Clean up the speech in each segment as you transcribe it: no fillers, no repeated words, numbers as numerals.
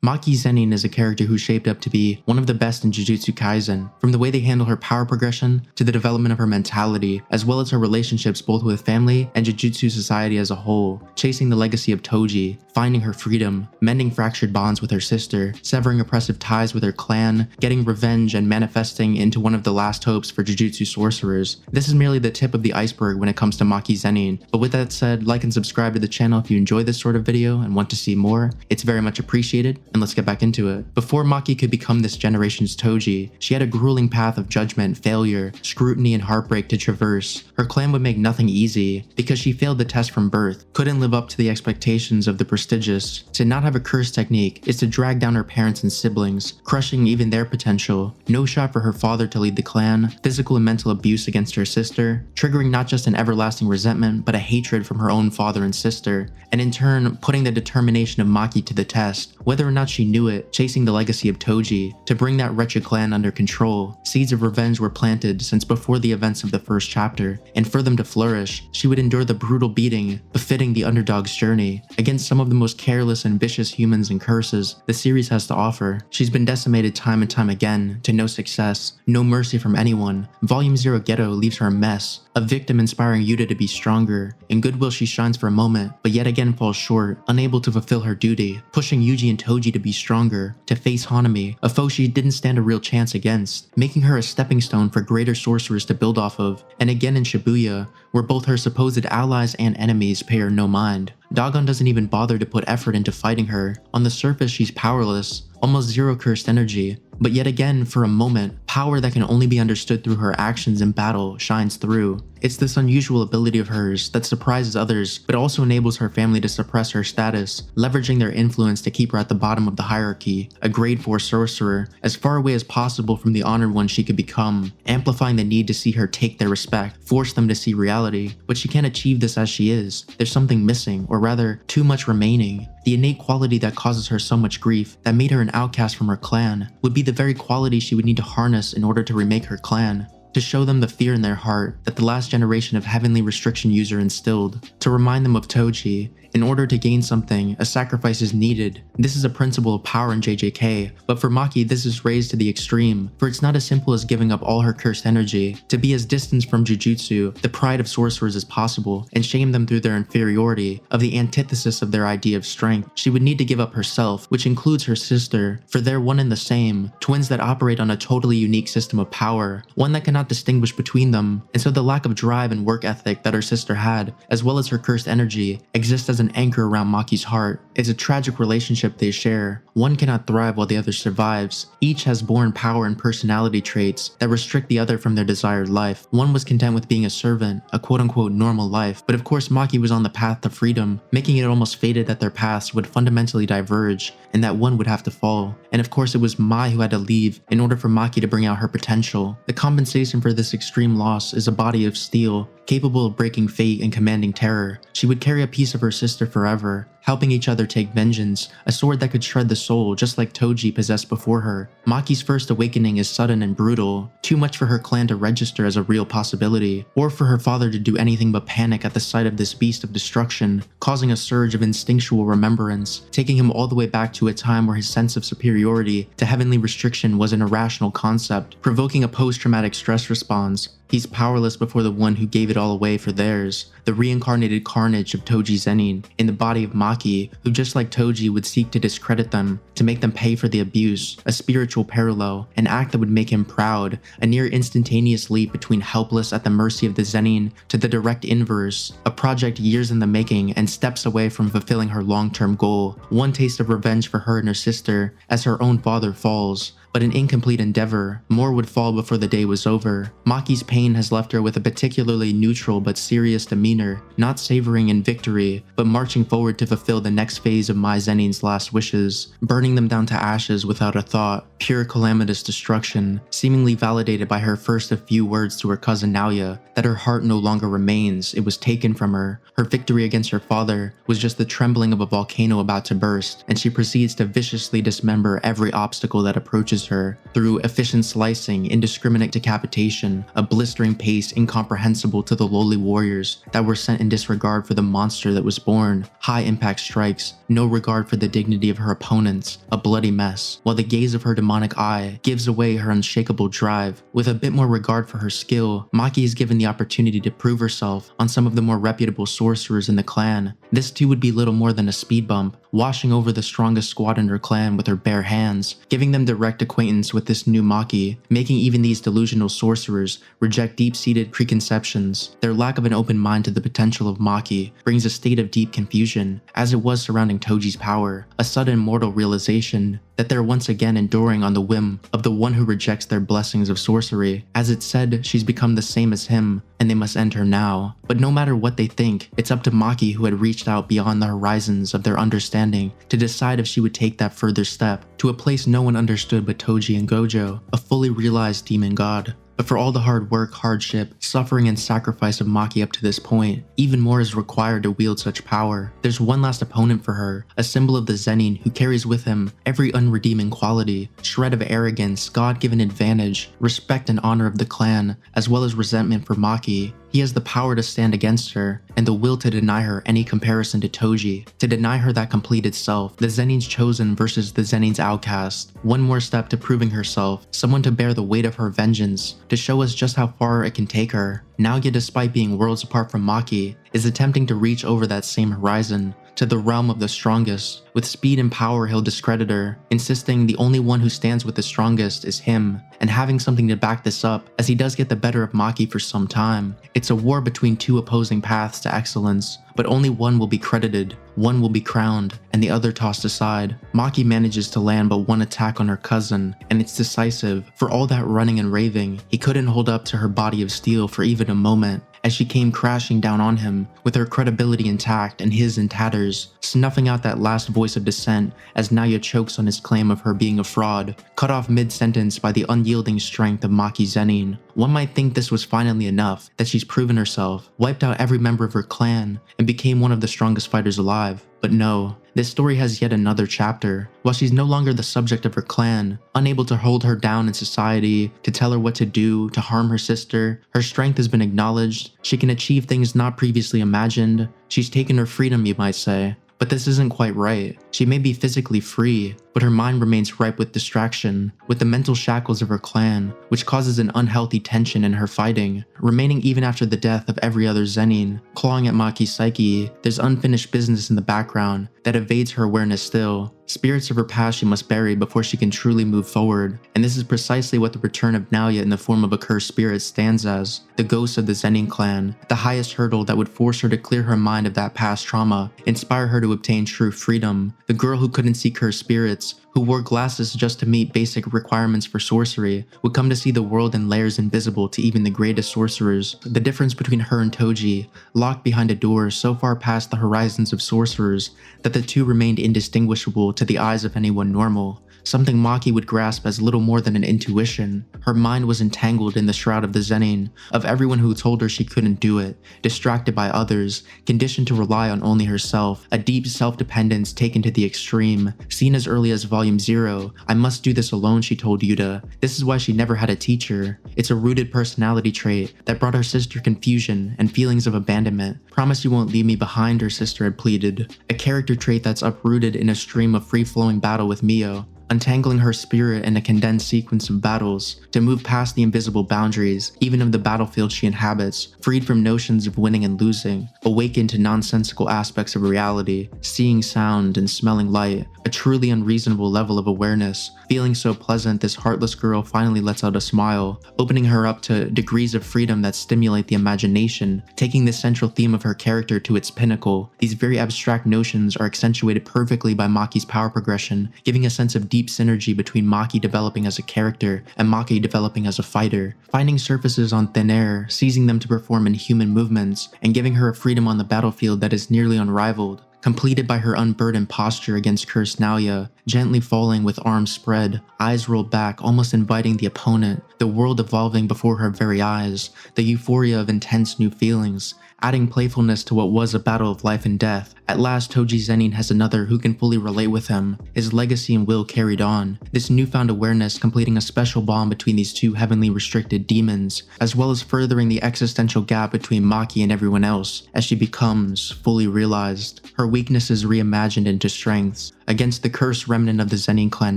Maki Zenin is a character who shaped up to be one of the best in Jujutsu Kaisen, from the way they handle her power progression to the development of her mentality, as well as her relationships both with family and Jujutsu society as a whole, chasing the legacy of Toji, finding her freedom, mending fractured bonds with her sister, severing oppressive ties with her clan, getting revenge, and manifesting into one of the last hopes for Jujutsu sorcerers. This is merely the tip of the iceberg when it comes to Maki Zenin, but with that said, like and subscribe to the channel if you enjoy this sort of video and want to see more. It's very much appreciated, and let's get back into it. Before Maki could become this generation's Toji, she had a grueling path of judgment, failure, scrutiny, and heartbreak to traverse. Her clan would make nothing easy, because she failed the test from birth, couldn't live up to the expectations of the prestigious. To not have a curse technique is to drag down her parents and siblings, crushing even their potential. No shot for her father to lead the clan, physical and mental abuse against her sister, triggering not just an everlasting resentment, but a hatred from her own father and sister, and in turn, putting the determination of Maki to the test. Whether or not she knew it, chasing the legacy of Toji, to bring that wretched clan under control, seeds of revenge were planted since before the events of the first chapter, and for them to flourish, she would endure the brutal beating befitting the underdog's journey, against some of the most careless and vicious humans and curses the series has to offer. She's been decimated time and time again, to no success, no mercy from anyone. Volume 0 Ghetto leaves her a mess, a victim inspiring Yuta to be stronger. In Goodwill she shines for a moment, but yet again falls short, unable to fulfill her duty, pushing Yuji and Toji to be stronger, to face Hanami, a foe she didn't stand a real chance against, making her a stepping stone for greater sorcerers to build off of. And again in Shibuya, where both her supposed allies and enemies pay her no mind. Dagon doesn't even bother to put effort into fighting her. On the surface she's powerless, almost zero cursed energy, but yet again, for a moment, power that can only be understood through her actions in battle shines through. It's this unusual ability of hers that surprises others, but also enables her family to suppress her status, leveraging their influence to keep her at the bottom of the hierarchy, a grade 4 sorcerer, as far away as possible from the honored one she could become, amplifying the need to see her take their respect, force them to see reality. But she can't achieve this as she is. There's something missing, or rather, too much remaining. The innate quality that causes her so much grief, that made her an outcast from her clan, would be the very quality she would need to harness in order to remake her clan. To show them the fear in their heart that the last generation of heavenly restriction user instilled. To remind them of Toji. In order to gain something, a sacrifice is needed. This is a principle of power in JJK, but for Maki this is raised to the extreme, for it's not as simple as giving up all her cursed energy. To be as distant from Jujutsu, the pride of sorcerers as possible, and shame them through their inferiority, of the antithesis of their idea of strength, she would need to give up herself, which includes her sister, for they're one and the same, twins that operate on a totally unique system of power, one that cannot distinguish between them, and so the lack of drive and work ethic that her sister had, as well as her cursed energy, exists as an anchor around Maki's heart. It's a tragic relationship they share. One cannot thrive while the other survives. Each has born power and personality traits that restrict the other from their desired life. One was content with being a servant, a quote-unquote normal life, but of course Maki was on the path to freedom, making it almost fated that their paths would fundamentally diverge, and that one would have to fall. And of course it was Mai who had to leave in order for Maki to bring out her potential. The compensation for this extreme loss is a body of steel, capable of breaking fate and commanding terror. She would carry a piece of her sister forever, helping each other take vengeance, a sword that could shred the soul just like Toji possessed before her. Maki's first awakening is sudden and brutal, too much for her clan to register as a real possibility, or for her father to do anything but panic at the sight of this beast of destruction, causing a surge of instinctual remembrance, taking him all the way back to a time where his sense of superiority to heavenly restriction was an irrational concept, provoking a post-traumatic stress response. He's powerless before the one who gave it all away for theirs, the reincarnated carnage of Toji Zenin, in the body of Maki, who just like Toji would seek to discredit them, to make them pay for the abuse, a spiritual parallel, an act that would make him proud, a near instantaneous leap between helpless at the mercy of the Zenin to the direct inverse, a project years in the making and steps away from fulfilling her long-term goal, one taste of revenge for her and her sister as her own father falls. But an incomplete endeavor, more would fall before the day was over. Maki's pain has left her with a particularly neutral but serious demeanor, not savoring in victory, but marching forward to fulfill the next phase of Mai Zenin's last wishes, burning them down to ashes without a thought, pure calamitous destruction, seemingly validated by her first of few words to her cousin Naoya, that her heart no longer remains, it was taken from her. Her victory against her father was just the trembling of a volcano about to burst, and she proceeds to viciously dismember every obstacle that approaches crushes her through efficient slicing, indiscriminate decapitation, a blistering pace incomprehensible to the lowly warriors that were sent in disregard for the monster that was born, high impact strikes, no regard for the dignity of her opponents, a bloody mess, while the gaze of her demonic eye gives away her unshakable drive. With a bit more regard for her skill, Maki is given the opportunity to prove herself on some of the more reputable sorcerers in the clan. This too would be little more than a speed bump, washing over the strongest squad in her clan with her bare hands, giving them direct acquaintance with this new Maki, making even these delusional sorcerers reject deep-seated preconceptions. Their lack of an open mind to the potential of Maki brings a state of deep confusion, as it was surrounding Toji's power, a sudden mortal realization that they're once again enduring on the whim of the one who rejects their blessings of sorcery. As it said, she's become the same as him, and they must end her now. But no matter what they think, it's up to Maki, who had reached out beyond the horizons of their understanding, to decide if she would take that further step, to a place no one understood but Toji and Gojo, a fully realized demon god. But for all the hard work, hardship, suffering, and sacrifice of Maki up to this point, even more is required to wield such power. There's one last opponent for her, a symbol of the Zenin who carries with him every unredeeming quality, shred of arrogance, God-given advantage, respect and honor of the clan, as well as resentment for Maki. He has the power to stand against her, and the will to deny her any comparison to Toji, to deny her that completed self, the Zenin's chosen versus the Zenin's outcast. One more step to proving herself, someone to bear the weight of her vengeance, to show us just how far it can take her. Naoya, despite being worlds apart from Maki, is attempting to reach over that same horizon, to the realm of the strongest. With speed and power, he'll discredit her, insisting the only one who stands with the strongest is him, and having something to back this up, as he does get the better of Maki for some time. It's a war between two opposing paths to excellence, but only one will be credited, one will be crowned, and the other tossed aside. Maki manages to land but one attack on her cousin, and it's decisive. For all that running and raving, he couldn't hold up to her body of steel for even a moment, as she came crashing down on him, with her credibility intact and his in tatters, snuffing out that last voice of dissent as Naoya chokes on his claim of her being a fraud, cut off mid-sentence by the unyielding strength of Maki Zenin. One might think this was finally enough, that she's proven herself, wiped out every member of her clan, and became one of the strongest fighters alive. But no, this story has yet another chapter. While she's no longer the subject of her clan, unable to hold her down in society, to tell her what to do, to harm her sister, her strength has been acknowledged. She can achieve things not previously imagined. She's taken her freedom, you might say. But this isn't quite right. She may be physically free, but her mind remains ripe with distraction, with the mental shackles of her clan, which causes an unhealthy tension in her fighting, remaining even after the death of every other Zenin. Clawing at Maki's psyche, there's unfinished business in the background that evades her awareness still. Spirits of her past she must bury before she can truly move forward, and this is precisely what the return of Naoya in the form of a cursed spirit stands as, the ghost of the Zenin clan, the highest hurdle that would force her to clear her mind of that past trauma, inspire her to obtain true freedom. The girl who couldn't see cursed spirits, who wore glasses just to meet basic requirements for sorcery, would come to see the world in layers invisible to even the greatest sorcerers. The difference between her and Toji, locked behind a door so far past the horizons of sorcerers that the two remained indistinguishable to the eyes of anyone normal. Something Maki would grasp as little more than an intuition. Her mind was entangled in the shroud of the Zenin, of everyone who told her she couldn't do it, distracted by others, conditioned to rely on only herself, a deep self-dependence taken to the extreme. Seen as early as Volume 0, "I must do this alone," she told Yuta. This is why she never had a teacher. It's a rooted personality trait that brought her sister confusion and feelings of abandonment. "Promise you won't leave me behind," her sister had pleaded. A character trait that's uprooted in a stream of free-flowing battle with Mio, untangling her spirit in a condensed sequence of battles, to move past the invisible boundaries, even of the battlefield she inhabits, freed from notions of winning and losing, awakened to nonsensical aspects of reality, seeing sound and smelling light, a truly unreasonable level of awareness. Feeling so pleasant, this heartless girl finally lets out a smile, opening her up to degrees of freedom that stimulate the imagination, taking the central theme of her character to its pinnacle. These very abstract notions are accentuated perfectly by Maki's power progression, giving a sense of deep synergy between Maki developing as a character and Maki developing as a fighter, finding surfaces on thin air, seizing them to perform inhuman movements, and giving her a freedom on the battlefield that is nearly unrivaled. Completed by her unburdened posture against cursed Naoya, gently falling with arms spread, eyes rolled back, almost inviting the opponent, the world evolving before her very eyes, the euphoria of intense new feelings, adding playfulness to what was a battle of life and death. At last, Toji Zenin has another who can fully relate with him, his legacy and will carried on, this newfound awareness completing a special bond between these two heavenly restricted demons, as well as furthering the existential gap between Maki and everyone else, as she becomes fully realized, her weaknesses reimagined into strengths. Against the cursed remnant of the Zenin clan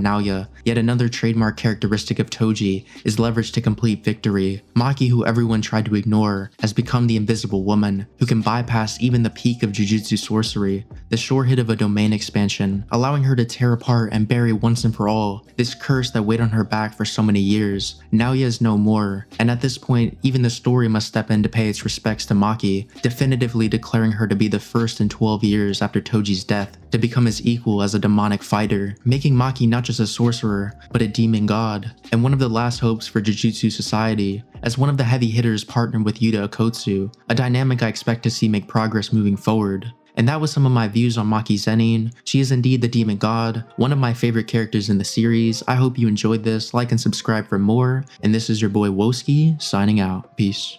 Naoya, yet another trademark characteristic of Toji is leverage to complete victory. Maki, who everyone tried to ignore, has become the invisible woman, who can bypass even the peak of Jujutsu sorcery, the sure hit of a domain expansion, allowing her to tear apart and bury once and for all this curse that weighed on her back for so many years. Naoya is no more, and at this point, even the story must step in to pay its respects to Maki, definitively declaring her to be the first in 12 years after Toji's death to become his equal as a demonic fighter, making Maki not just a sorcerer, but a demon god, and one of the last hopes for Jujutsu society, as one of the heavy hitters partnered with Yuta Okkotsu, a dynamic I expect to see make progress moving forward. And that was some of my views on Maki Zenin. She is indeed the demon god, one of my favorite characters in the series. I hope you enjoyed this, like and subscribe for more, and this is your boy Woski, signing out. Peace.